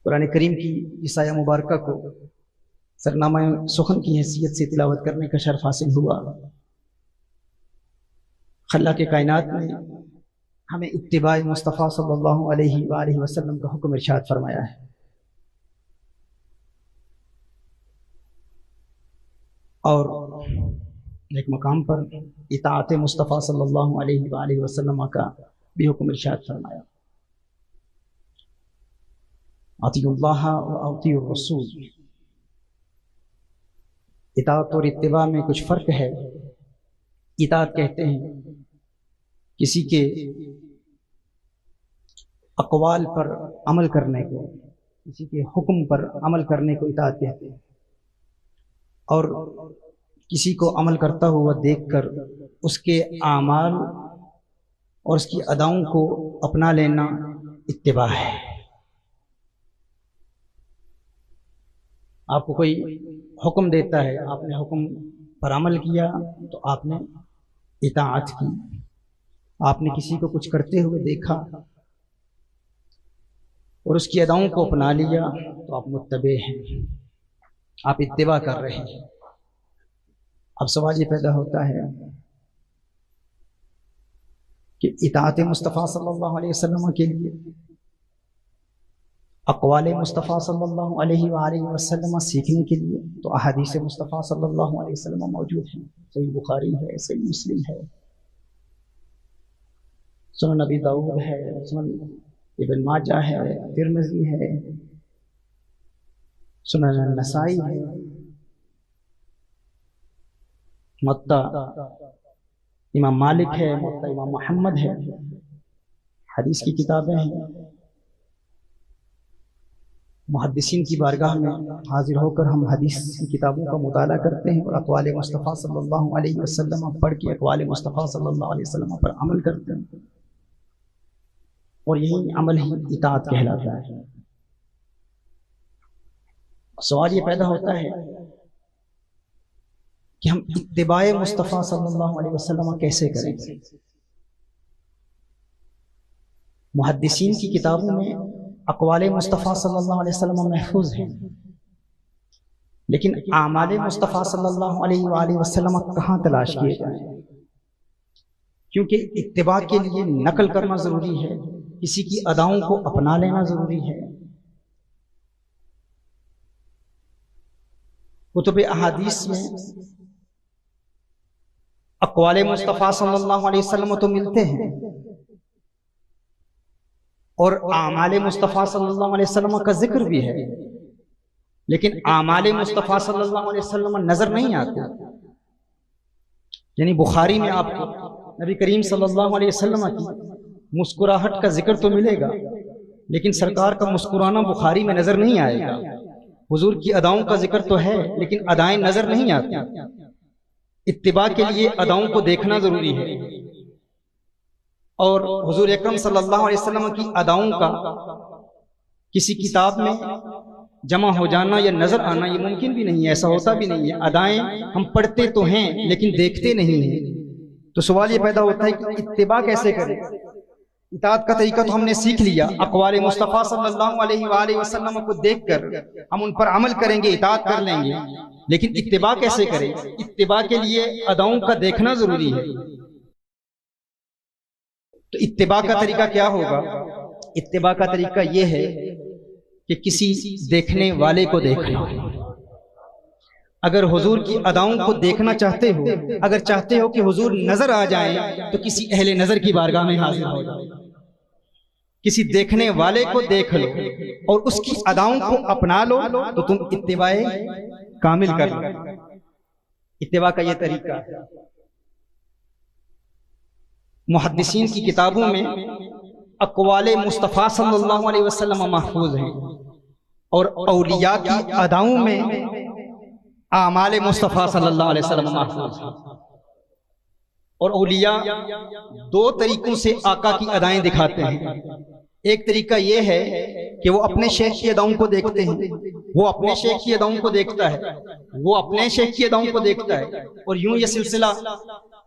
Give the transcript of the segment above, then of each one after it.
قرآن کریم کی اس آیہ مبارکہ کو سرنامہ سخن کی حیثیت سے تلاوت کرنے کا شرف حاصل ہوا۔ خلا کے کائنات نے ہمیں اتباع مصطفیٰ صلی اللہ علیہ وآلہ وسلم کا حکم ارشاد فرمایا ہے، اور ایک مقام پر اطاعت مصطفیٰ صلی اللہ علیہ وآلہ وسلم کا بھی حکم ارشاد فرمایا، اطیعوا اللہ و اطیعوا الرسول۔ اطاعت اور اتباع میں کچھ فرق ہے۔ اطاعت کہتے ہیں کسی کے اقوال پر عمل کرنے کو، کسی کے حکم پر عمل کرنے کو اطاعت کہتے ہیں، اور کسی کو عمل کرتا ہوا دیکھ کر اس کے اعمال اور اس کی اداؤں کو اپنا لینا اتباع ہے۔ آپ کو کوئی حکم دیتا ہے، آپ نے حکم پر عمل کیا تو آپ نے اطاعت کی۔ آپ نے کسی کو کچھ کرتے ہوئے دیکھا اور اس کی اداؤں کو اپنا لیا تو آپ متبع ہیں، آپ اتباع کر رہے ہیں۔ اب سوال یہ پیدا ہوتا ہے کہ اطاعت مصطفیٰ صلی اللہ علیہ وسلم کے لیے اقوال مصطفیٰ صلی اللہ علیہ وآلہ وسلم سیکھنے کے لیے تو احادیث مصطفیٰ صلی اللہ علیہ وسلم موجود ہیں۔ صحیح بخاری ہے، صحیح مسلم ہے، سنن نبی داؤد ہے، سنن ابن ماجہ ہے، ترمذی ہے، سنن النسائی ہے، موطا امام مالک ہے، موطا امام محمد ہے، حدیث کی کتابیں ہیں۔ محدثین کی بارگاہ میں حاضر ہو کر ہم حدیث کی کتابوں کا مطالعہ کرتے ہیں اور اقوال مصطفیٰ صلی اللہ علیہ وسلم پڑھ کے اقوال مصطفیٰ صلی اللہ علیہ وسلم پر عمل کرتے ہیں، اور یہی عمل ہی اطاعت کہلاتا ہے۔ سوال یہ پیدا ہوتا ہے کہ ہم اتباع مصطفیٰ صلی اللہ علیہ وسلم کیسے کریں گے؟ محدثین کی کتابوں میں اقوال مصطفیٰ صلی اللہ علیہ وسلم محفوظ ہیں، لیکن اعمال مصطفیٰ صلی اللہ علیہ وآلہ وسلم کہاں تلاش کیے جائیں؟ کیونکہ اتباع کے لیے نقل کرنا ضروری ہے، کسی کی اداؤں کو اپنا لینا ضروری ہے۔ کتب احادیث میں اقوال مصطفیٰ صلی اللہ علیہ وسلم تو ملتے ہیں، اور اعمال مصطفیٰ صلی اللہ علیہ وسلم کا ذکر بھی ہے، لیکن اعمال مصطفیٰ صلی اللہ علیہ وسلم نظر نہیں آتے۔ یعنی بخاری میں آپ کو نبی کریم صلی اللہ علیہ وسلم کی مسکراہٹ کا ذکر تو ملے گا، لیکن سرکار کا مسکرانا بخاری میں نظر نہیں آئے گا۔ حضور کی اداؤں کا ذکر تو ہے، لیکن ادائیں نظر نہیں آتی۔ اتباع کے لیے اداؤں کو دیکھنا ضروری ہے، اور حضور اکرم صلی اللہ علیہ وسلم کی اداؤں کا کسی کتاب میں جمع ہو جانا یا نظر آنا یہ ممکن بھی نہیں ہے، ایسا ہوتا بھی نہیں ہے۔ ادائیں ہم پڑھتے تو ہیں لیکن دیکھتے نہیں ہیں۔ تو سوال یہ پیدا ہوتا ہے کہ اتباع کیسے کریں؟ اطاعت کا طریقہ تو ہم نے سیکھ لیا، اقوال مصطفیٰ صلی اللہ علیہ وآلہ وسلم کو دیکھ کر ہم ان پر عمل کریں گے، اطاعت کر لیں گے، لیکن اتباع کیسے کریں؟ اتباع کے لیے اداؤں کا دیکھنا ضروری ہے۔ تو اتباع کا طریقہ کیا ہوگا؟ اتباع کا طریقہ یہ ہے کہ کسی دیکھنے والے کو دیکھنا۔ اگر حضور کی اداؤں کو دیکھنا چاہتے ہو، اگر چاہتے ہو کہ حضور نظر آ جائیں، تو کسی اہل نظر کی بارگاہ میں حاضر ہو جاؤ، کسی دیکھنے والے کو دیکھ لو اور اس کی اداؤں کو اپنا لو تو تم اتباع کامل کر لو۔ اتباع کا یہ طریقہ ہے۔ محدثین کی کتابوں میں اقوال مصطفیٰ صلی اللہ علیہ وسلم محفوظ ہیں، اور اولیاء کی اداؤں میں اعمال مصطفیٰ صلی اللہ علیہ وسلم محفوظ ہیں۔ اور اولیاء دو طریقوں سے آقا کی ادائیں دکھاتے ہیں۔ ایک طریقہ یہ ہے کہ وہ اپنے شیخ کی اداؤں کو دیکھتے ہیں، وہ اپنے شیخ کی اداؤں کو دیکھتا ہے، وہ اپنے شیخ کی اداؤں کو دیکھتا ہے، اور یوں یہ سلسلہ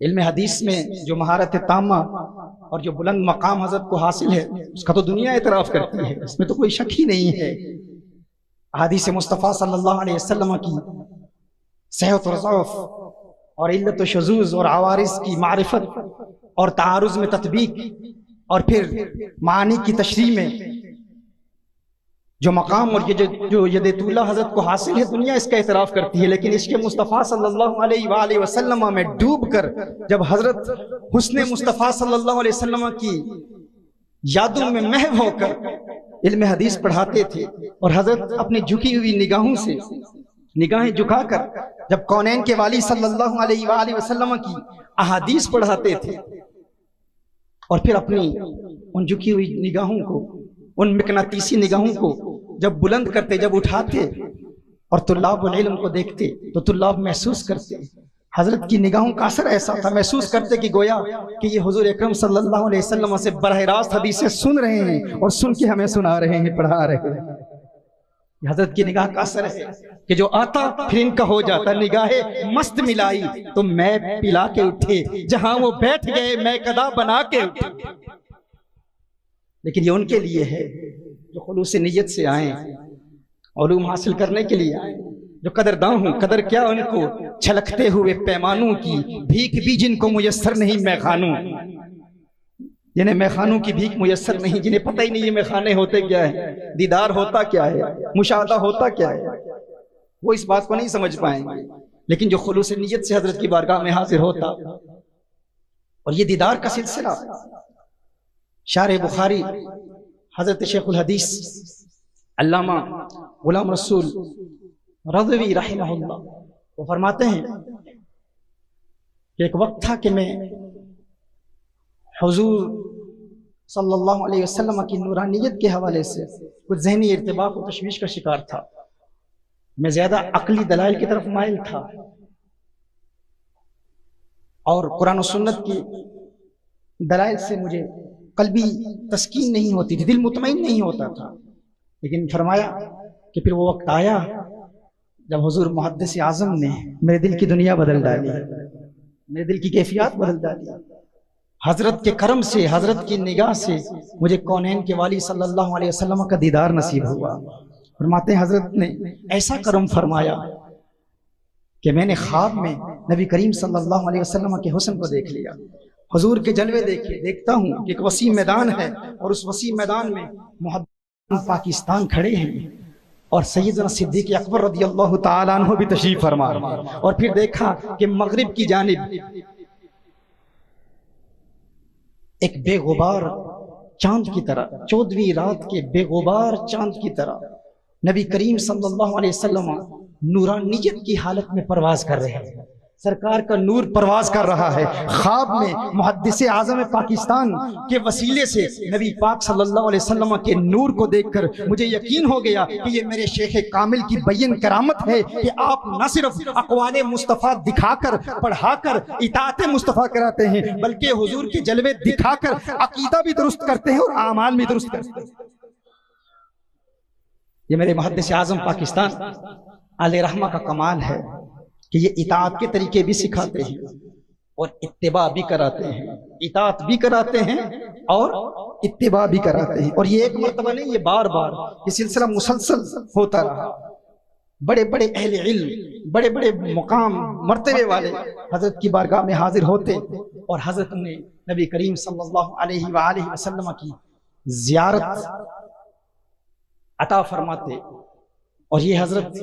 علم حدیث میں جو مہارت تامہ اور جو بلند مقام حضرت کو حاصل ہے اس کا تو دنیا اعتراف کرتی ہے، اس میں تو کوئی شک ہی نہیں ہے۔ احادیث مصطفیٰ صلی اللہ علیہ وسلم کی صحت و ضعف اور علت و شذوذ اور عوارض کی معرفت اور تعارض میں تطبیق اور پھر معانی کی تشریح میں جو مقام اور جو ید طولہ حضرت کو حاصل ہے، دنیا اس کا اعتراف کرتی ہے، لیکن عشق مصطفیٰ صلی اللہ علیہ وآلہ وسلم میں ڈوب کر جب حضرت حسن مصطفیٰ صلی اللہ علیہ وسلم کی یادوں میں محو ہو کر علم حدیث پڑھاتے تھے، اور حضرت اپنی جھکی ہوئی نگاہوں سے نگاہیں جھکا کر جب کونین کے والی صلی اللہ علیہ وآلہ وسلم کی احادیث پڑھاتے تھے، اور پھر اپنی ان جھکی ہوئی نگاہوں کو، ان مقناطیسی نگاہوں کو جب بلند کرتے، جب اٹھاتے اور طلاب العلم کو دیکھتے تو طلاب محسوس کرتے، حضرت کی نگاہوں کا اثر ایسا تھا، محسوس کرتے کہ گویا کہ یہ حضور اکرم صلی اللہ علیہ وسلم سے براہ راست حدیثیں سن رہے ہیں اور سن کے ہمیں سنا رہے ہیں، پڑھا رہے ہیں۔ حضرت کی نگاہ کا اثر ہے کہ جو آتا پھر ان کا ہو جاتا، نگاہیں مست ملائی تو میں پلا کے اٹھے، جہاں وہ بیٹھ گئے میں قدا بنا کے اٹھے۔ لیکن یہ ان کے لیے ہے جو خلوص نیت سے آئیں، علوم حاصل کرنے کے لیے آئیں، جو قدرداں ہوں۔ قدر کیا ان کو چھلکتے ہوئے پیمانوں کی، بھیک بھی جن کو میسر نہیں میخانوں، جنہیں میخانوں کی بھیک میسر نہیں، جنہیں پتہ ہی نہیں یہ میخانے ہوتے کیا ہے، دیدار ہوتا کیا ہے، مشاہدہ ہوتا کیا ہے، وہ اس بات کو نہیں سمجھ پائیں گے۔ لیکن جو خلوص نیت سے حضرت کی بارگاہ میں حاضر ہوتا، اور یہ دیدار کا سلسلہ شارح بخاری حضرت شیخ الحدیث علامہ غلام رسول رضوی رحمہ اللہ وہ فرماتے ہیں کہ ایک وقت تھا کہ میں حضور صلی اللہ علیہ وسلم کی نورانیت کے حوالے سے کچھ ذہنی ارتباک و تشویش کا شکار تھا، میں زیادہ عقلی دلائل کی طرف مائل تھا، اور قرآن و سنت کی دلائل سے مجھے قلبی تسکین نہیں ہوتی تھی، دل مطمئن نہیں ہوتا تھا۔ لیکن فرمایا کہ پھر وہ وقت آیا جب حضور محدث اعظم نے میرے دل کی دنیا بدل ڈالی، میرے دل کی کیفیات بدل ڈالی۔ حضرت کے کرم سے، حضرت کی نگاہ سے مجھے کونین کے والی صلی اللہ علیہ وسلم کا دیدار نصیب ہوا۔ فرماتے ہیں حضرت نے ایسا کرم فرمایا کہ میں نے خواب میں نبی کریم صلی اللہ علیہ وسلم کے حسن کو دیکھ لیا، حضور کے جلوے دیکھے، دیکھتا ہوں کہ ایک وسیع میدان ہے، اور اس وسیع میدان میں محدث پاکستان کھڑے ہیں، اور سیدنا صدیق اکبر رضی اللہ تعالیٰ عنہ بھی تشریف فرما، اور پھر دیکھا کہ مغرب کی جانب ایک بے غبار چاند کی طرح، 14ویں رات کے بے غبار چاند کی طرح نبی کریم صلی اللہ علیہ وسلم نورانیت کی حالت میں پرواز کر رہے ہیں، سرکار کا نور پرواز کر رہا ہے۔ خواب میں محدث اعظم پاکستان کے وسیلے سے نبی پاک صلی اللہ علیہ وسلم کے نور کو دیکھ کر مجھے یقین ہو گیا کہ یہ میرے شیخ کامل کی بین کرامت ہے کہ آپ نہ صرف اقوال مصطفیٰ دکھا کر، پڑھا کر اطاعت مصطفیٰ کراتے ہیں، بلکہ حضور کے جلوے دکھا کر عقیدہ بھی درست کرتے ہیں اور اعمال بھی درست کرتے ہیں۔ یہ میرے محدث اعظم پاکستان علیہ رحمہ کا کمال ہے کہ یہ اطاعت کے طریقے بھی سکھاتے ہیں اور اتباع بھی کراتے ہیں، اطاعت بھی کراتے ہیں اور اتباع بھی کراتے ہیں۔ اور یہ ایک مرتبہ نہیں، یہ بار بار یہ سلسلہ مسلسل ہوتا رہا۔ بڑے بڑے اہل علم، بڑے بڑے مقام مرتبے والے حضرت کی بارگاہ میں حاضر ہوتے، اور حضرت نے نبی کریم صلی اللہ علیہ وآلہ وسلم کی زیارت عطا فرماتے، اور یہ حضرت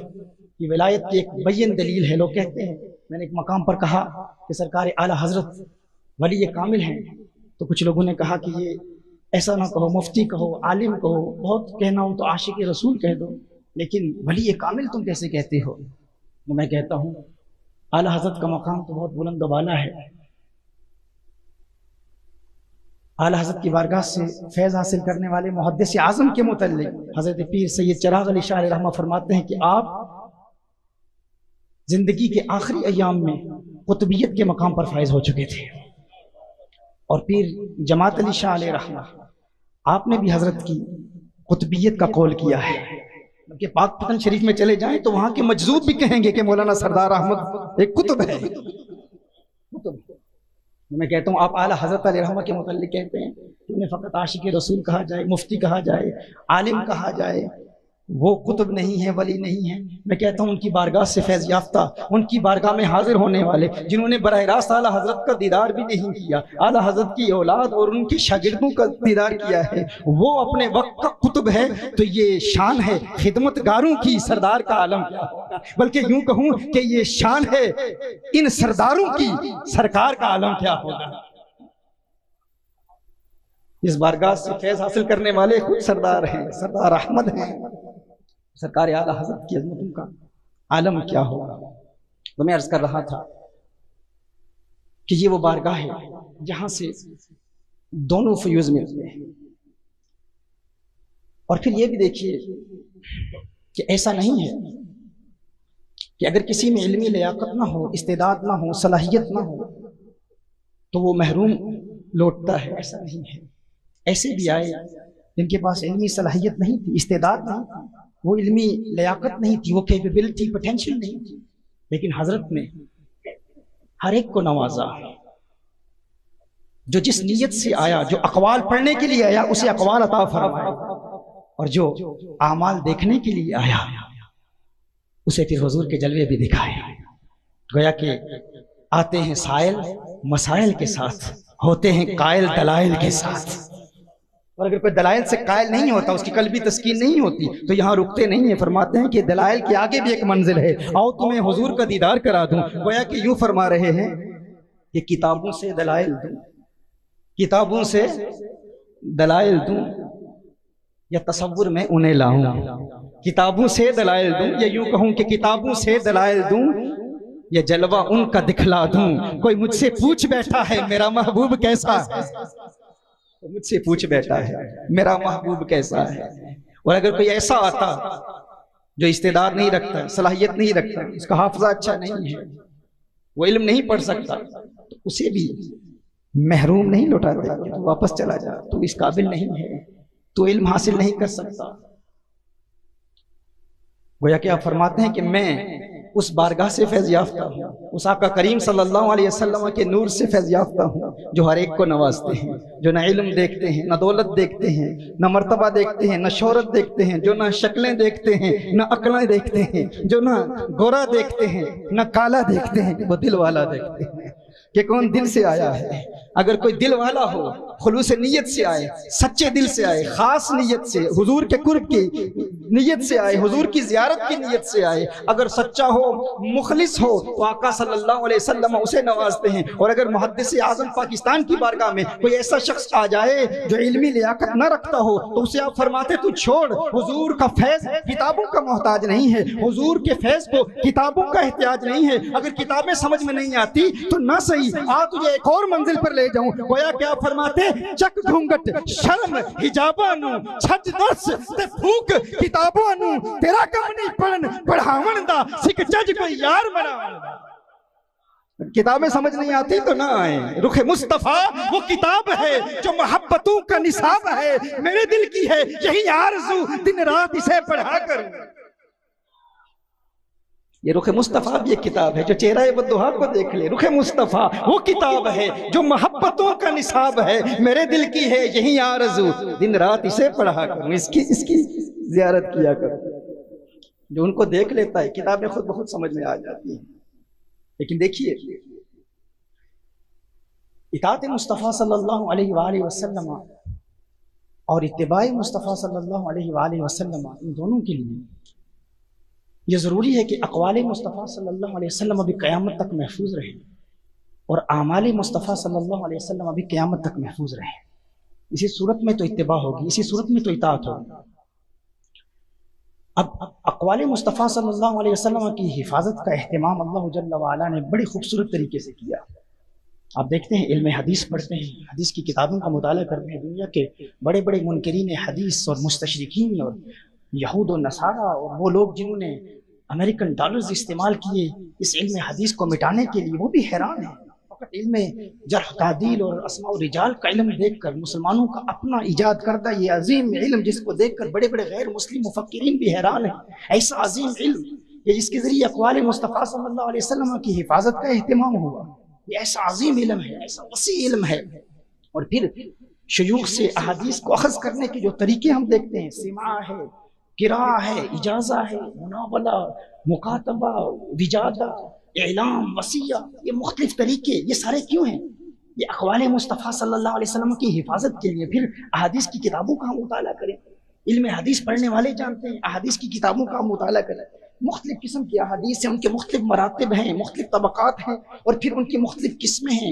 کی ولایت کی ایک بین دلیل ہے۔ لوگ کہتے ہیں، میں نے ایک مقام پر کہا کہ سرکار اعلیٰ حضرت ولی کامل ہیں، تو کچھ لوگوں نے کہا کہ یہ ایسا نہ کہو، مفتی کہو، عالم کہو، بہت کہنا ہو تو عاشق رسول کہہ دو، لیکن ولی کامل تم کیسے کہتے ہو؟ تو میں کہتا ہوں اعلیٰ حضرت کا مقام تو بہت بلند و بالا ہے۔ اعلیٰ حضرت کی بارگاہ سے فیض حاصل کرنے والے محدث اعظم کے متعلق حضرت پیر سید چراغ علی شاہ علیہ رحمہ فرماتے ہیں کہ آپ زندگی کے آخری ایام میں قطبیت کے مقام پر فائز ہو چکے تھے، اور پیر جماعت علی شاہ علیہ رحمہ آپ نے بھی حضرت کی قطبیت کا قول کیا ہے۔ کہ پاک پتن شریف میں چلے جائیں تو وہاں کے مجذوب بھی کہیں گے کہ مولانا سردار احمد ایک قطب ہے، میں کہتا ہوں آپ اعلیٰ حضرت علیہ رحمہ کے متعلق کہتے ہیں کہ انہیں فقط عاشق رسول کہا جائے، مفتی کہا جائے، عالم کہا جائے، وہ قطب نہیں ہے، ولی نہیں ہے۔ میں کہتا ہوں ان کی بارگاہ سے فیض یافتہ، ان کی بارگاہ میں حاضر ہونے والے جنہوں نے براہ راست اعلیٰ حضرت کا دیدار بھی نہیں کیا، اعلیٰ حضرت کی اولاد اور ان کے شاگردوں کا دیدار کیا ہے، وہ اپنے وقت کا قطب ہے۔ تو یہ شان ہے خدمتگاروں کی، سردار کا عالم کیا ہوگا، بلکہ یوں کہوں کہ یہ شان ہے ان سرداروں کی، سرکار کا عالم کیا ہوگا۔ اس بارگاہ سے فیض حاصل کرنے والے خود سردار ہیں، سردار احمد ہیں، سرکار اعلیٰ حضرت کی عظمتوں کا عالم کیا ہوگا۔ تو میں عرض کر رہا تھا کہ یہ وہ بارگاہ ہے جہاں سے دونوں فیوز ملتے ہیں۔ اور پھر یہ بھی دیکھیے کہ ایسا نہیں ہے کہ اگر کسی میں علمی لیاقت نہ ہو، استعداد نہ ہو، صلاحیت نہ ہو تو وہ محروم لوٹتا ہے، ایسا نہیں ہے۔ ایسے بھی آئے جن کے پاس علمی صلاحیت نہیں تھی، استعداد نہیں تھی، وہ علمی لیاقت نہیں تھی، وہ کیپیبلٹی، پوٹینشل نہیں تھی، لیکن حضرت نے ہر ایک کو نوازا۔ جو جس نیت سے آیا، جو اقوال پڑھنے کے لیے آیا اسے اقوال عطا فرمائے، اور جو اعمال دیکھنے کے لیے آیا اسے پھر حضور کے جلوے بھی دکھائے۔ گویا کہ آتے ہیں سائل مسائل کے ساتھ، ہوتے ہیں قائل دلائل کے ساتھ، اور اگر کوئی دلائل سے قائل نہیں ہوتا، اس کی قلبی تسکین نہیں ہوتی تو یہاں رکتے نہیں ہیں۔ فرماتے ہیں کہ دلائل کے آگے بھی ایک منزل ہے، آؤ تمہیں حضور کا دیدار کرا دوں۔ گویا کہ یوں فرما رہے ہیں کہ کتابوں سے دلائل دوں، کتابوں سے دلائل دوں یا تصور میں انہیں لاؤں، کتابوں سے دلائل دوں یا یوں کہوں کہ کتابوں سے دلائل دوں یا جلوہ ان کا دکھلا دوں۔ کوئی مجھ سے پوچھ بیٹھا ہے میرا محبوب کیسا ہے، مجھ سے پوچھ بیٹھا ہے میرا محبوب کیسا ہے۔ اور اگر کوئی ایسا آتا جو استعداد نہیں رکھتا، صلاحیت نہیں رکھتا، اس کا حافظہ اچھا نہیں ہے، وہ علم نہیں پڑھ سکتا، تو اسے بھی محروم نہیں لوٹاتے کہ تو واپس چلا جا، تو اس قابل نہیں ہے، تو علم حاصل نہیں کر سکتا۔ گویا کہ آپ فرماتے ہیں کہ میں اس بارگاہ سے فیض یافتہ ہوں، اس آقا کریم صلی اللہ علیہ وسلم کے نور سے فیض یافتہ ہوں، جو ہر ایک کو نوازتے ہیں، جو نہ علم دیکھتے ہیں، نہ دولت دیکھتے ہیں، نہ مرتبہ دیکھتے ہیں، نہ شہرت دیکھتے ہیں، جو نہ شکلیں دیکھتے ہیں، نہ عقلیں دیکھتے ہیں، جو نہ گورا دیکھتے ہیں، نہ کالا دیکھتے ہیں، وہ دل والا دیکھتے ہیں کہ کون دل سے آیا ہے۔ اگر کوئی دل والا ہو، خلوص نیت سے آئے، سچے دل سے آئے، خاص نیت سے، حضور کے قرب کی نیت سے آئے، حضور کی زیارت کی نیت سے آئے، اگر سچا ہو، مخلص ہو تو آقا صلی اللہ علیہ وسلم اسے نوازتے ہیں۔ اور اگر محدث اعظم پاکستان کی بارگاہ میں کوئی ایسا شخص آ جائے جو علمی لیاقت نہ رکھتا ہو تو اسے آپ فرماتے تو چھوڑ، حضور کا فیض کتابوں کا محتاج نہیں ہے، حضور کے فیض کو کتابوں کا احتیاج نہیں ہے۔ اگر کتابیں سمجھ میں نہیں آتی تو نہ صحیح، آ تجھے ایک اور منزل پر لے جاؤں۔ گویا کیا فرماتے، چک گھونگٹ شرم حجاباں نو چھج درس تے پھوک کتاباں نو، تیرا کم نہیں پڑھن پڑھاون دا، سکھ جج کوئی یار بناون دا۔ کتابیں سمجھ نہیں آتی تو نہ آئیں۔ رخ مصطفیٰ وہ کتاب ہے جو محبتوں کا نصاب ہے، میرے دل کی ہے یہی آرزو، دن رات اسے پڑھا کروں۔ یہ رخ مصطفیٰ بھی ایک کتاب ہے جو چہرہ بدوہا کو دیکھ لے۔ رخ مصطفیٰ وہ کتاب ہے جو محبتوں کا نصاب ہے، میرے دل کی ہے یہی آرزو، دن رات اسے پڑھا کروں، اس کی زیارت کیا کروں۔ جو ان کو دیکھ لیتا ہے کتابیں خود بخود سمجھ میں آ جاتی ہیں۔ لیکن دیکھیے اطاعت مصطفیٰ صلی اللہ علیہ وآلہ وسلم اور اتباع مصطفیٰ صلی اللہ علیہ وآلہ وسلم، ان دونوں کے لیے یہ ضروری ہے کہ اقوال مصطفیٰ صلی اللہ علیہ وسلم ابھی قیامت تک محفوظ رہیں، اور اعمال مصطفیٰ صلی اللہ علیہ وسلم ابھی قیامت تک محفوظ رہیں۔ اسی صورت میں تو اتباع ہوگی، اسی صورت میں تو اطاعت ہوگی۔ اب اقوال مصطفیٰ صلی اللہ علیہ وسلم کی حفاظت کا اہتمام اللہ جل وعلا نے بڑی خوبصورت طریقے سے کیا۔ آپ دیکھتے ہیں علم حدیث پڑھتے ہیں، حدیث کی کتابوں کا مطالعہ کرتے ہیں، دنیا کے بڑے بڑے منکرین حدیث اور مستشرقین اور یہود و نصارہ اور وہ لوگ جنہوں نے امریکن ڈالرز استعمال کیے اس علم حدیث کو مٹانے کے لیے، وہ بھی حیران ہیں۔ فقط علم جرح تعدیل اور اسماء و رجال کا علم دیکھ کر مسلمانوں کا اپنا ایجاد کردہ یہ عظیم علم جس کو دیکھ کر بڑے بڑے غیر مسلم مفکرین بھی حیران ہیں۔ ایسا عظیم علم یہ جس کے ذریعے اقوال مصطفیٰ صلی اللہ علیہ وسلم کی حفاظت کا اہتمام ہوا، یہ ایسا عظیم علم ہے، ایسا وسیع علم ہے۔ اور پھر شیوخ سے احادیث کو اخذ کرنے کے جو طریقے ہم دیکھتے ہیں، سماع ہے، قراءہ ہے، اجازہ ہے، مناولہ، مکاتبہ، وجادہ، اعلام، وصیہ، یہ مختلف طریقے، یہ سارے کیوں ہیں؟ یہ اقوال مصطفیٰ صلی اللہ علیہ وسلم کی حفاظت کے لیے۔ پھر احادیث کی کتابوں کا ہم مطالعہ کریں، علم حدیث پڑھنے والے جانتے ہیں، احادیث کی کتابوں کا ہم مطالعہ کریں۔ مختلف قسم کی احادیث ہیں، ان کے مختلف مراتب ہیں، مختلف طبقات ہیں، اور پھر ان کی مختلف قسمیں ہیں،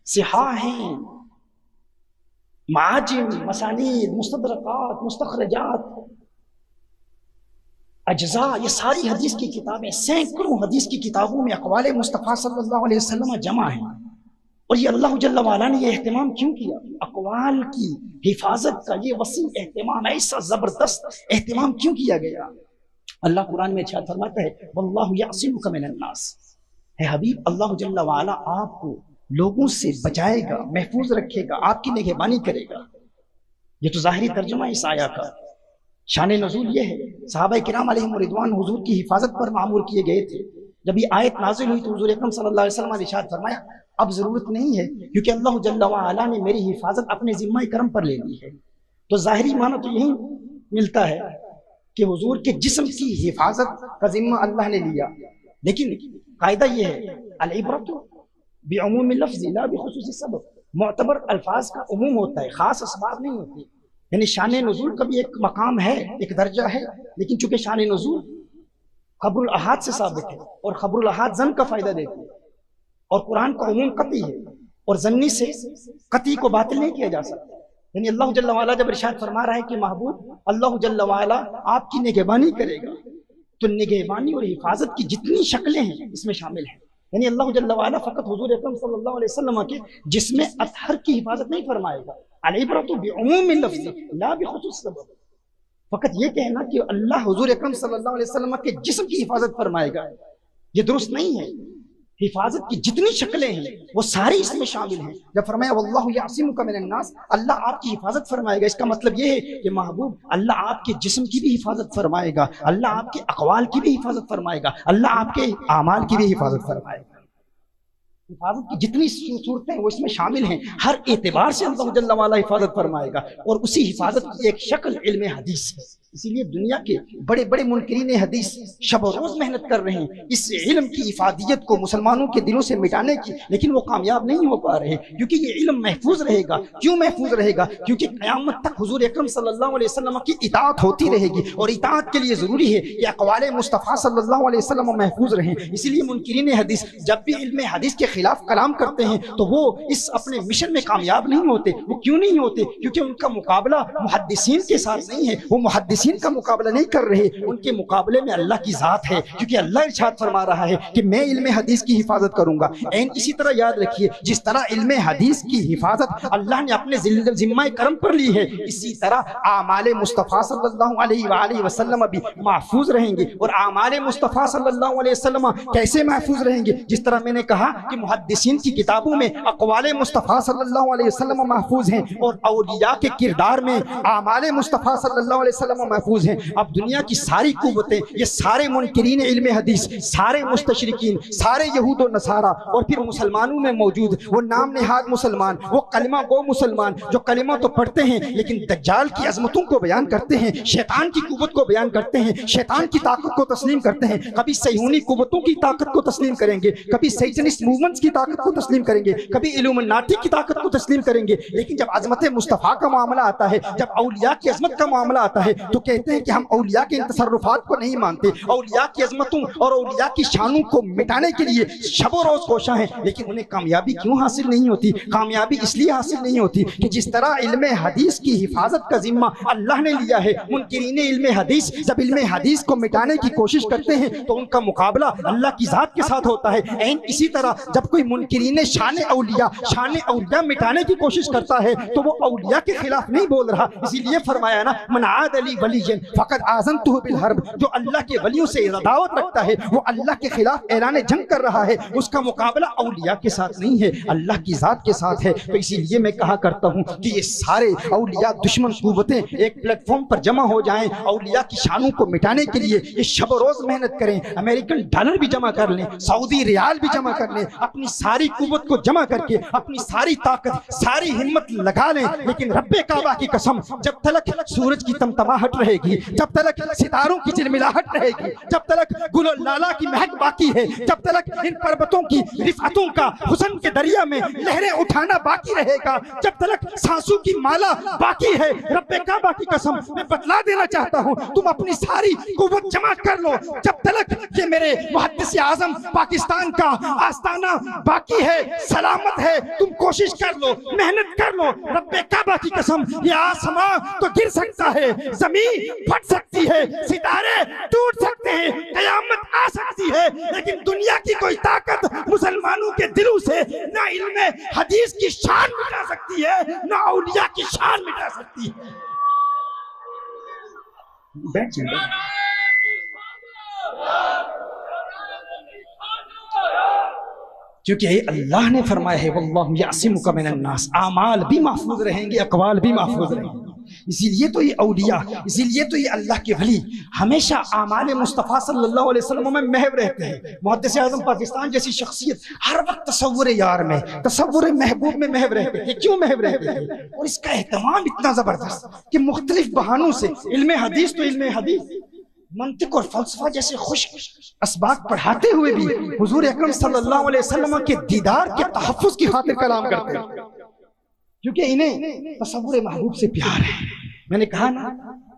صحاح ہیں، معاجم، مسانید، مستدرکات، مستخرجات، اجزاء، یہ ساری حدیث کی کتابیں، سینکڑوں حدیث کی کتابوں میں اقوال مصطفیٰ صلی اللہ علیہ وسلم جمع ہیں۔ اور یہ اللہ جل وعلا نے یہ اہتمام کیوں کیا؟ اقوال کی حفاظت کا یہ وسیع اہتمام، ایسا زبردست اہتمام کیوں کیا گیا؟ اللہ قرآن میں ارشاد فرماتا ہے واللہ یعصمک من الناس، اے حبیب اللہ جل وعلا آپ کو لوگوں سے بچائے گا، محفوظ رکھے گا، آپ کی نگہبانی کرے گا۔ یہ تو ظاہری ترجمہ ہے اس آیا کا۔ شان نزول یہ ہے، صحابہ کرام علیہم رضوان حضور کی حفاظت پر معمور کیے گئے تھے۔ جب یہ آیت نازل ہوئی تو حضور اکرم صلی اللہ علیہ وسلم نے ارشاد فرمایا اب ضرورت نہیں ہے، کیونکہ اللہ جل وعلا نے میری حفاظت اپنے ذمہ کرم پر لے لی ہے۔ تو ظاہری معنی تو یہی ملتا ہے کہ حضور کے جسم کی حفاظت کا ذمہ اللہ نے لیا، لیکن قاعدہ یہ ہے العبرۃ بعموم اللفظ لا بخصوص السبب، معتبر الفاظ کا عموم ہوتا ہے، خاص اسباب نہیں ہوتی۔ یعنی شان نزول کا بھی ایک مقام ہے، ایک درجہ ہے، لیکن چونکہ شان نزول خبر الاحاد سے ثابت ہے اور خبر الاحاد ظن کا فائدہ دیتی ہے، اور قرآن کا عموم قطعی ہے اور ظنی سے قطعی کو باطل نہیں کیا جا سکتا۔ یعنی اللہ جل وعلا جب ارشاد فرما رہا ہے کہ محبوب اللہ جل وعلا آپ کی نگہبانی کرے گا، تو نگہبانی اور حفاظت کی جتنی شکلیں ہیں اس میں شامل ہیں۔ یعنی اللہ جل وعلا فقط حضور اکرم صلی اللہ علیہ وسلم کے جسم اطہر کی حفاظت نہیں فرمائے گا، العبرۃ بعموم اللفظ لا بخصوص السبب، فقط یہ کہنا کہ اللہ حضور اکرم صلی اللہ علیہ وسلم کے جسم کی حفاظت فرمائے گا یہ درست نہیں ہے۔ حفاظت کی جتنی شکلیں ہیں وہ ساری اس میں شامل ہیں۔ جب فرمایا واللہ یعصمک من الناس، اللہ آپ کی حفاظت فرمائے گا، اس کا مطلب یہ ہے کہ محبوب اللہ آپ کے جسم کی بھی حفاظت فرمائے گا، اللہ آپ کے اقوال کی بھی حفاظت فرمائے گا، اللہ آپ کے اعمال کی بھی حفاظت فرمائے گا۔ حفاظت کی جتنی صورتیں وہ اس میں شامل ہیں، ہر اعتبار سے اللہ جل وعلا حفاظت فرمائے گا، اور اسی حفاظت کی ایک شکل علم حدیث ہے۔ اسی لیے دنیا کے بڑے بڑے منکرین حدیث شب و روز محنت کر رہے ہیں اس علم کی افادیت کو مسلمانوں کے دلوں سے مٹانے کی، لیکن وہ کامیاب نہیں ہو پا رہے، کیونکہ یہ علم محفوظ رہے گا۔ کیوں محفوظ رہے گا؟ کیونکہ قیامت تک حضور اکرم صلی اللہ علیہ وسلم کی اطاعت ہوتی رہے گی، اور اطاعت کے لیے ضروری ہے کہ اقوال مصطفیٰ صلی اللہ علیہ وسلم محفوظ رہیں۔ اسی لیے منکرین حدیث جب بھی علم حدیث کے خلاف کلام کرتے ہیں تو وہ اس اپنے مشن میں کامیاب نہیں ہوتے۔ وہ کیوں نہیں ہوتے؟ کیونکہ ان کا مقابلہ محدثین کے ساتھ نہیں ہے، وہ محدثین کا مقابلہ نہیں کر رہے، ان کے مقابلے میں اللہ کی ذات ہے، کیونکہ اللہ ارشاد فرما رہا ہے کہ میں علم حدیث کی حفاظت کروں گا۔ اسی طرح یاد رکھیے، جس طرح علم حدیث کی حفاظت اللہ نے اپنے ذمہ کرم پر لی ہے، اسی طرح اعمال مصطفیٰ صلی اللہ علیہ وآلہ وسلم بھی محفوظ رہیں گے۔ اور اعمال مصطفیٰ صلی اللہ علیہ وسلم کیسے محفوظ رہیں گے؟ جس طرح میں نے کہا کہ محدثین کی کتابوں میں اقوال مصطفیٰ صلی اللہ علیہ وسلم محفوظ ہیں، اور اولیاء کے کردار میں اعمال مصطفیٰ صلی اللہ علیہ وسلم محفوظ ہیں۔ اب دنیا کی ساری قوتیں، یہ سارے منکرین علم حدیث، سارے مستشرقین، سارے یہود و نصارہ، اور پھر مسلمانوں میں موجود وہ نام نہاد مسلمان، وہ کلمہ گو مسلمان جو کلمہ تو پڑھتے ہیں لیکن دجال کی عظمتوں کو بیان کرتے ہیں، شیطان کی قوت کو بیان کرتے ہیں، شیطان کی طاقت کو تسلیم کرتے ہیں، کبھی صہیونی قوتوں کی طاقت کو تسلیم کریں گے، کبھی سیٹنسٹ موومنٹس کی طاقت کو تسلیم کریں گے، کبھی علومناٹی کی طاقت کو تسلیم کریں گے، لیکن جب عظمت مصطفیٰ کا معاملہ آتا ہے، جب اولیاء کی عظمت کا معاملہ آتا ہے، تو کہتے ہیں کہ ہم اولیاء کے تصرفات کو نہیں مانتے، اولیاء کی عظمتوں اور اولیاء کی شانوں کو مٹانے کے لیے شب و روز کوشاں ہیں، لیکن انہیں کامیابی کیوں حاصل نہیں ہوتی؟ کامیابی اس لیے حاصل نہیں ہوتی کہ جس طرح علم حدیث کی حفاظت کا ذمہ اللہ نے لیا ہے، منکرین علم حدیث جب علم حدیث کو مٹانے کی کوشش کرتے ہیں تو ان کا مقابلہ اللہ کی ذات کے ساتھ ہوتا ہے۔ اسی طرح جب کوئی منکرین شان اولیاء مٹانے کی کوشش کرتا ہے تو وہ اولیاء کے خلاف نہیں بول رہا، اسی لیے فرمایا نا من عاد لی ولی فقد آذنتہ بالحرب، جو اللہ کے ولیوں سے عداوت رکھتا ہے وہ اللہ کے خلاف اعلان جنگ کر رہا ہے، اس کا مقابلہ اولیاء کے ساتھ نہیں ہے، اللہ کی ذات کے ساتھ ہے۔ تو اسی لیے میں کہا کرتا ہوں کہ یہ سارے اولیاء دشمن قوتیں ایک پلیٹ فارم پر جمع ہو جائیں، اولیاء کی شانوں کو مٹانے کے لیے یہ شب و روز محنت کریں، امریکن ڈالر بھی جمع کر لیں، سعودی ریال بھی جمع کر لیں، اپنی ساری قوت کو جمع کر کے اپنی ساری طاقت ساری ہمت لگا لیں، لیکن رب کعبہ کی قسم جب تلک سورج کی تمتماہٹ رہے گی، جب تلک ستاروں کی جلملاہٹ رہے گی، جب تلک گل و لالا کی مہک باقی ہے، جب تلک ان پربتوں کی رفعتوں کا حسن کے دریا میں لہریں اٹھانا باقی رہے گا، جب تلک سانسوں کی مالا باقی ہے، رب کعبہ کی قسم میں بتلا دینا چاہتا ہوں تم اپنی ساری قوت جمع کر لو، جب تلک کہ میرے محدث اعظم پاکستان کا آستانہ باقی ہے، سلامت ہے، تم کوشش کر لو، محنت کر لو، رب کعبہ کی قسم یہ آسمان تو گر سکتا ہے، زمین پھٹ سکتی ہے، ستارے ٹوٹ سکتے ہیں، قیامت آ سکتی ہے، لیکن دنیا کی کوئی طاقت مسلمانوں کے دلوں سے نہ علم حدیث کی شان مٹا سکتی ہے، نہ اولیاء کی شان مٹا سکتی ہے۔ بیٹھ جائیں۔ کیونکہ اللہ نے فرمایا ہے واللہ یعصمک من الناس، اعمال بھی محفوظ رہیں گے، اقوال بھی محفوظ رہیں گے۔ اسی لیے تو یہ اولیاء، اسی لیے تو یہ اللہ کے ولی ہمیشہ اعمال مصطفیٰ صلی اللہ علیہ وسلم میں محو رہتے ہیں۔ محدث اعظم پاکستان جیسی شخصیت ہر وقت تصور یار میں، تصور محبوب میں محو رہتے تھے۔ کیوں محو رہتے تھے؟ اور اس کا اہتمام اتنا زبردست کہ مختلف بہانوں سے علم حدیث تو علم حدیث، منطق اور فلسفہ جیسے خوش اسباق پڑھاتے ہوئے بھی حضور اکرم صلی اللہ علیہ وسلم کے دیدار کے تحفظ کی خاطر کلام کرتے ہیں، کیونکہ انہیں تصور محبوب سے پیار ہے۔ میں نے کہا نا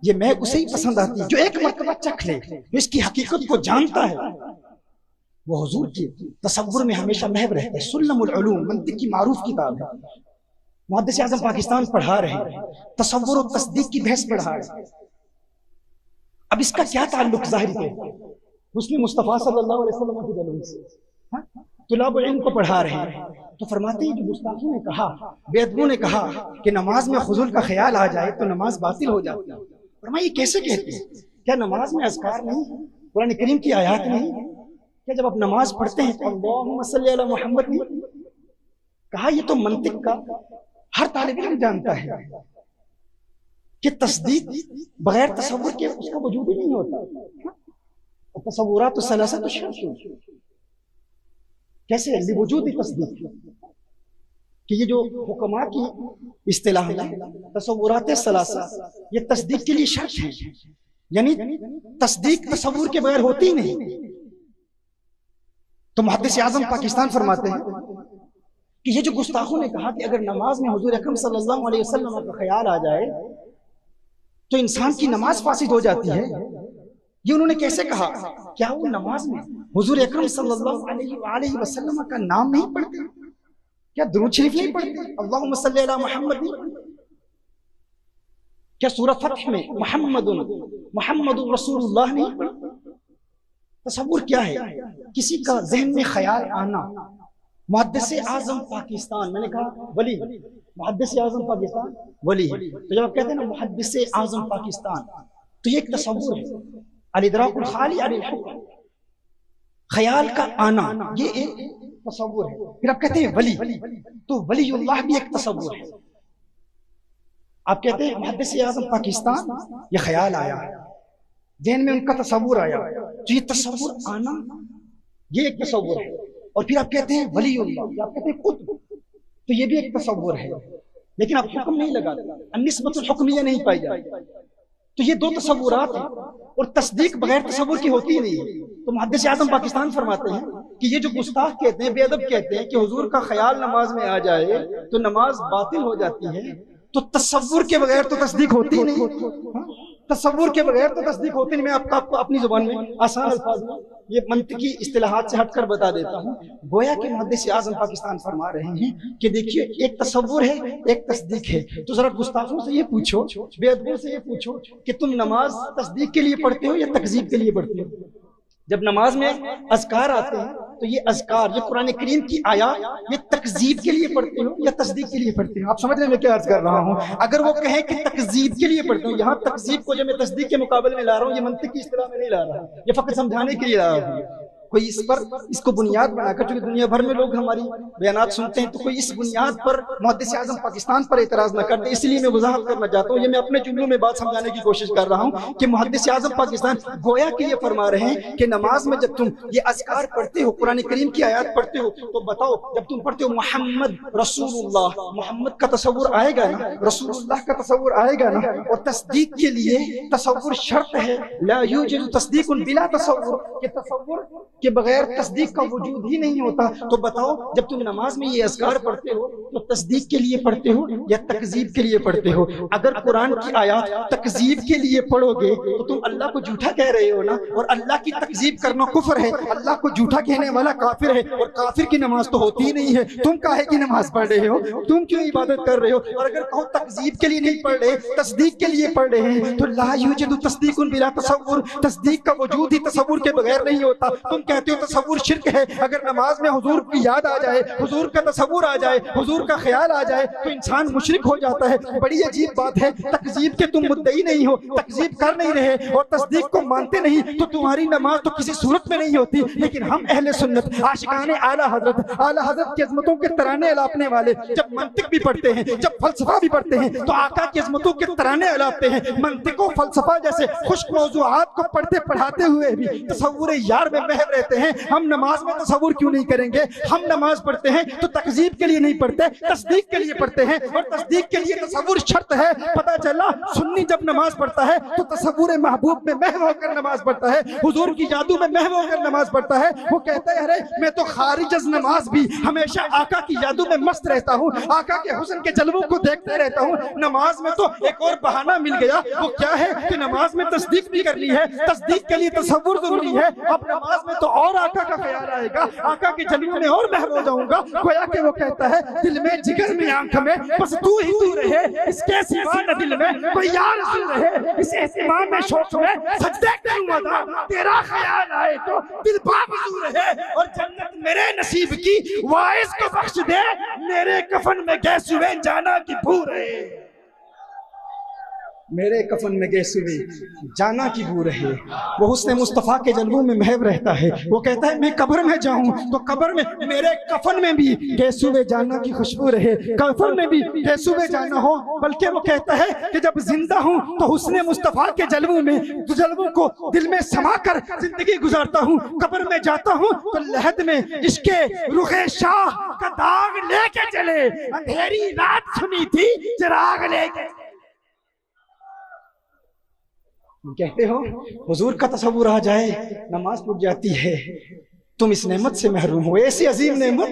یہ میں اسے ہی پسند آتی ہے جو ایک مرتبہ چکھ لے، جو اس کی حقیقت کو جانتا ہے، وہ حضور کی تصور میں ہمیشہ محو رہتا ہے۔ سلم العلوم منطق کی معروف کتاب ہے، محدث اعظم پاکستان پڑھا رہے ہیں، تصور و تصدیق کی بحث پڑھا رہے ہیں۔ اب اس کا کیا تعلق ظاہر ہے مسلم مصطفیٰ صلی اللہ علیہ وسلم کی دلوں سے؟ طلاب علم کو پڑھا رہے ہیں تو فرماتے ہیں کہ گستاخوں نے کہا، بے ادبوں نے کہا کہ نماز میں خضوع کا خیال آ جائے تو نماز باطل ہو جاتی ہے۔ فرمایا یہ کیسے کہتے ہیں؟ کیا نماز میں اذکار نہیں، قرآن کریم کی آیات نہیں؟ کیا جب آپ نماز پڑھتے ہیں تو اللہم صلی علی محمد نہیں؟ کہا یہ تو منطق کا ہر طالب علم جانتا ہے کہ تصدیق بغیر تصور کے اس کا وجود ہی نہیں ہوتا۔ تصورات و ثلاثہ شرط کیسے لوجود تصدیق کہ یہ جو حکماء کی اصطلاح ہے تصورات ثلاثہ یہ تصدیق کے لیے شرط ہے، یعنی تصدیق تصور کے بغیر ہوتی ہی نہیں۔ تو محدث اعظم پاکستان فرماتے ہیں کہ یہ جو گستاخوں نے کہا کہ اگر نماز میں حضور اکرم صلی اللہ علیہ وسلم کا خیال آ جائے تو انسان کی نماز فاسد ہو جاتی ہے، یہ انہوں نے کیسے کہا؟ کیا وہ نماز میں حضور اکرم صلی اللہ علیہ وسلم کا نام نہیں پڑھتے؟ کیا درود شریف نہیں پڑھتے؟ اللہم صلی علی محمد نہیں پڑھتے؟ کیا سورہ فتح میں محمد رسول اللہ نہیں پڑھتے؟ تصور کیا ہے؟ کسی کا ذہن میں خیال آنا۔ محدث اعظم پاکستان، میں نے کہا ولی، محدث اعظم پاکستان ولی، تو جب آپ کہتے ہیں نا محدث اعظم پاکستان تو یہ ایک تصور ہے، الادراک الخالی عن الحکم، خیال کا آنا یہ ایک تصور ہے۔ پھر آپ کہتے ہیں ولی، تو ولی اللہ بھی ایک تصور ہے۔ آپ کہتے ہیں محدث اعظم پاکستان یہ خیال آیا، ذہن میں ان کا تصور آیا، تو یہ تصور آنا یہ ایک تصور ہے۔ اور پھر آپ کہتے ہیں ولی اللہ، یا آپ کہتے ہیں قطب، تو یہ بھی ایک تصور ہے، لیکن آپ حکم نہیں لگاتے، نسبت الحکمیہ نہیں پائی جاتی۔ تو یہ دو تصورات ہیں اور تصدیق بغیر تصور کی ہوتی ہی نہیں ہے۔ تو محدث اعظم پاکستان فرماتے ہیں کہ یہ جو گستاخ کہتے ہیں، بے ادب کہتے ہیں کہ حضور کا خیال نماز میں آ جائے تو نماز باطل ہو جاتی ہے، تو تصور کے بغیر تو تصدیق ہوتی ہی نہیں، تصور کے بغیر تو تصدیق ہوتی نہیں۔ میں آپ کو اپنی زبان میں آسان الفاظ میں یہ منطقی اصطلاحات سے ہٹ کر بتا دیتا ہوں۔ گویا کہ محدث اعظم پاکستان فرما رہے ہیں کہ دیکھیے ایک تصور ہے ایک تصدیق ہے، تو ذرا گستاخوں سے یہ پوچھو، بے ادبوں سے یہ پوچھو کہ تم نماز تصدیق کے لیے پڑھتے ہو یا تکذیب کے لیے پڑھتے ہو؟ جب نماز میں اذکار آتے ہیں تو یہ اذکار، یہ قرآن کریم کی آیات، یہ تکذیب کے لیے پڑھتے ہو یا تصدیق کے لیے پڑھتے ہو؟ آپ سمجھ رہے ہیں میں کیا عرض کر رہا ہوں؟ اگر وہ کہیں کہ تکذیب کے لیے پڑھتے ہو، یہاں تکذیب کو جو میں تصدیق کے مقابلے میں لا رہا ہوں، یہ منطق کی اصطلاح میں نہیں لا رہا، یہ فقط سمجھانے کے لیے لا رہا ہوں۔ کوئی اس کو بنیاد بنا کر، چونکہ دنیا بھر میں لوگ ہماری بیانات سنتے ہیں، تو کوئی اس بنیاد پر محدث اعظم پاکستان پر اعتراض نہ کرتے، اس لیے میں وضاحت کرنا چاہتا ہوں، یہ میں اپنے جملوں میں بات سمجھانے کی کوشش کر رہا ہوں کہ محدث اعظم پاکستان گویا کہ یہ فرما رہے ہیں کہ نماز میں جب تم یہ اذکار پڑھتے ہو، قرآن کریم کی آیات پڑھتے ہو، تو بتاؤ جب تم پڑھتے ہو محمد رسول اللہ، محمد کا تصور آئے گا نا، رسول اللہ کا تصور آئے گا نا، اور تصدیق کے لیے تصور شرط ہے، لا یوجد تصدیق بلا تصور، کہ تصور کے بغیر تصدیق کا وجود ہی نہیں ہوتا۔ تو بتاؤ جب تم نماز میں یہ اذکار پڑھتے ہو تو تصدیق کے لیے پڑھتے ہو یا تکذیب کے لیے پڑھتے ہو؟ اگر قرآن کی آیات تکذیب کے لیے پڑھو گے تو تم اللہ کو جھوٹا کہہ رہے ہو نا، اور اللہ کی تکذیب کرنا کفر ہے، اللہ کو جھوٹا کہنے والا کافر ہے، اور کافر کی نماز تو ہوتی ہی نہیں ہے، تم کاہے کی نماز پڑھ رہے ہو؟ تم کیوں عبادت کر رہے ہو؟ اور اگر کہو تکذیب کے لیے نہیں پڑھ رہے، تصدیق کے لیے پڑھ رہے ہیں، تو لا یوجد تصدیق بلا تصور، تصدیق کا وجود ہی تصور کے بغیر نہیں ہوتا۔ تم کہتے ہو تصور شرک ہے، اگر نماز میں حضور کی یاد آ جائے، حضور کا تصور آ جائے، حضور کا خیال آ جائے تو انسان مشرک ہو جاتا ہے۔ بڑی عجیب بات ہے، تکذیب کے تم مدعی نہیں ہو، تکذیب کر نہیں رہے اور تصدیق کو مانتے نہیں، تو تمہاری نماز تو کسی صورت میں نہیں ہوتی۔ لیکن ہم اہل سنت، عاشقان اعلیٰ حضرت کی عظمتوں کے ترانے الاپنے والے، جب منطق بھی پڑھتے ہیں، جب فلسفہ بھی پڑھتے ہیں، تو آقا کی عظمتوں کے ترانے الاپتے ہیں۔ منطق و فلسفہ جیسے خشک موضوعات کو پڑھتے پڑھاتے ہوئے بھی تصور یار میں محو رہتے ہیں۔ ہم نماز میں تصور کیوں نہیں کریں گے؟ ہم نماز پڑھتے ہیں تو تکذیب کے لیے نہیں پڑھتے، تصدیق کے لیے پڑھتے ہیں، اور تصدیق کے لیے تصور شرط ہے۔ پتہ چلا سنی جب نماز پڑھتا ہے تو تصور محبوب میں محو ہو کر نماز پڑھتا ہے، حضور کی جادو میں محو ہو کر نماز پڑھتا ہے۔ وہ کہتا ہے ارے میں تو خارج از نماز بھی ہمیشہ آقا کی جادو میں مست رہتا ہوں، آقا کے حسن کے جلووں کو دیکھتے رہتا ہوں۔ نماز میں تو ایک اور بہانہ مل گیا، وہ کیا ہے کہ نماز میں تصدیق بھی کرنی ہے، تصدیق کے لیے تصور ضروری ہے۔ اب نماز میں تو اور آقا کا خیال آئے گا، آقا کی جلووں میں اور محو ہو جاؤں گا۔ گویا کہ وہ کہتا ہے دل میں جگر میں آنکھ میں بس تو ہی تو رہے، اس کے سوا نہ دل میں کوئی یا رسول رہے، اس اہتمام میں شوق میں سجدے کروں ادا، تیرا خیال آئے تو دل بابزو رہے، اور جنت میرے نصیب کی وائس کو بخش دے، میرے کفن میں گیسوے جانا کی بو رہے، میرے کفن میں گیسوے جانا کی بو رہے۔ وہ حسن مصطفیٰ کے جلووں میں محو رہتا ہے۔ وہ کہتا ہے میں قبر میں جاؤں تو قبر میں میرے کفن میں بھی گیسوے جانا کی خوشبو رہے، کفن میں بھی گیسوے جانا ہو۔ بلکہ وہ کہتا ہے کہ جب زندہ ہوں تو حسن مصطفیٰ کے جلووں میں جلووں کو دل میں سما کر زندگی گزارتا ہوں، قبر میں جاتا ہوں تو لحد میں عشق رخ شاہ کا داغ لے کے چلے، اندھیری رات سنی تھی چراغ لے کے۔ کہتے ہو حضور کا تصور آ جائے نماز ٹوٹ جاتی ہے، تم اس نعمت سے محروم ہو۔ ایسی عظیم نعمت،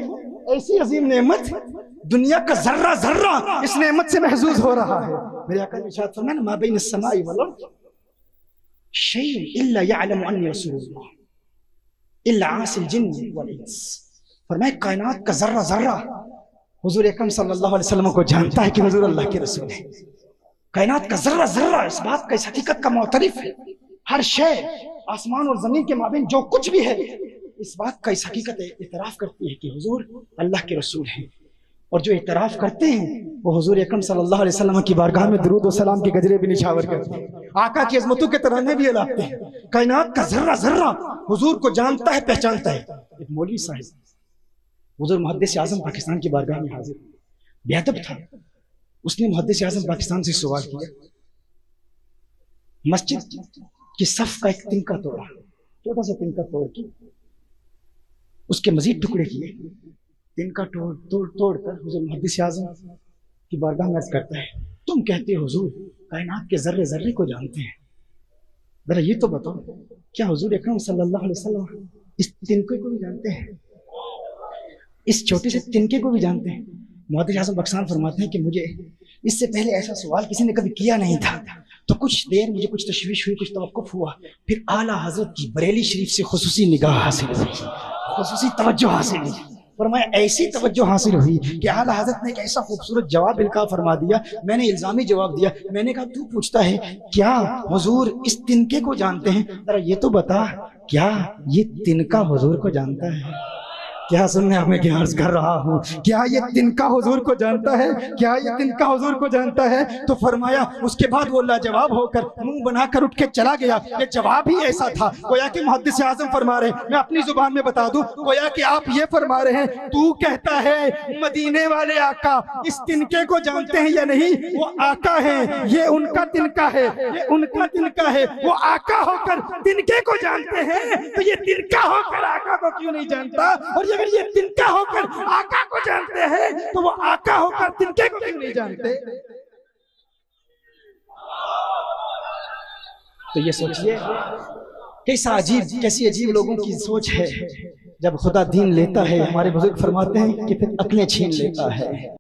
ایسی عظیم نعمت، دنیا کا ذرہ ذرہ اس نعمت سے محظوظ ہو رہا ہے۔ میرے آقا نے ارشاد فرمایا ما بین السماء والارض شیء الا یعلم انی رسول اللہ الا عاصی الجن والانس۔ فرمایا کائنات کا ذرہ ذرہ حضور اکرم صلی اللہ علیہ وسلم کو جانتا ہے کہ حضور اللہ کے رسول ہیں۔ کائنات کا ذرہ ذرہ اس بات کا، اس حقیقت کا معترف ہے۔ ہر شے آسمان اور زمین کے مابین جو کچھ بھی ہے اس بات کا، اس حقیقت اعتراف کرتی ہے کہ حضور اللہ کے رسول ہیں۔ اور جو اعتراف کرتے ہیں وہ حضور اکرم صلی اللہ علیہ وسلم کی بارگاہ میں درود و سلام کی گجرے بھی نشاور کرتے ہیں، آقا کی عظمتوں کے ترانے بھی الاپتے ہیں۔ کائنات کا ذرہ ذرہ حضور کو جانتا ہے، پہچانتا ہے۔ ایک مولوی صاحب حضور محدث اعظم پاکستان کی بارگاہ میں حاضر، بے ادب تھا۔ اس نے محدث اعظم پاکستان سے سوال کیا، مسجد کی صف کا ایک تنکا توڑا، چھوٹا سا تنکا توڑ کے اس کے مزید ٹکڑے کیے، تنکا توڑ کر حضور محدث اعظم کی بارگاہ میں عرض کرتا ہے تم کہتے ہو حضور کائنات کے ذرے ذرے کو جانتے ہیں، ذرا یہ تو بتاؤ کیا حضور اکرم صلی اللہ علیہ وسلم اس تنکے کو بھی جانتے ہیں، اس چھوٹے سے تنکے کو بھی جانتے ہیں؟ محدث اعظم پاکستان فرماتے ہیں کہ مجھے اس سے پہلے ایسا سوال کسی نے کبھی کیا نہیں تھا، تو کچھ دیر مجھے کچھ تشویش ہوئی، کچھ توقف ہوا، پھر اعلیٰ حضرت کی بریلی شریف سے خصوصی نگاہ حاصل ہوئی، خصوصی توجہ حاصل ہوئی۔ فرمایا ایسی توجہ حاصل ہوئی کہ اعلیٰ حضرت نے ایک ایسا خوبصورت جواب القاء فرما دیا، میں نے الزامی جواب دیا، میں نے کہا تو پوچھتا ہے کیا حضور اس تنکے کو جانتے ہیں، ذرا یہ تو بتا کیا یہ تنکا حضور کو جانتا ہے؟ کیا سننے میں کیا عرض کر رہا ہوں، کیا یہ تنکا حضور کو جانتا ہے؟ کیا یہ تنکا حضور کو جانتا ہے؟ تو فرمایا اس کے بعد وہ لاجواب ہو کر منہ بنا کر اٹھ کے چلا گیا۔ یہ جواب ہی ایسا تھا، گویا کہ محدث اعظم فرما رہے ہیں، میں اپنی زبان میں بتا دوں، گویا کہ آپ یہ فرما رہے ہیں تو کہتا ہے مدینے والے آقا اس تنکے کو جانتے ہیں یا نہیں؟ وہ آقا ہیں، یہ ان کا تنکا ہے، یہ ان کا تنکا ہے۔ وہ آقا ہو کر تنکے کو جانتے ہیں تو یہ تنکا ہو کر آقا کو کیوں نہیں جانتا؟ اور اگر یہ تنکا ہو کر آقا کو جانتے ہیں تو وہ آقا ہو کر تنکے کو کیوں نہیں جانتے؟ تو یہ سوچئے کیسا عجیب، کیسی عجیب لوگوں کی سوچ ہے۔ جب خدا دین لیتا ہے، ہمارے بزرگ فرماتے ہیں کہ پھر عقلیں چھین لیتا ہے۔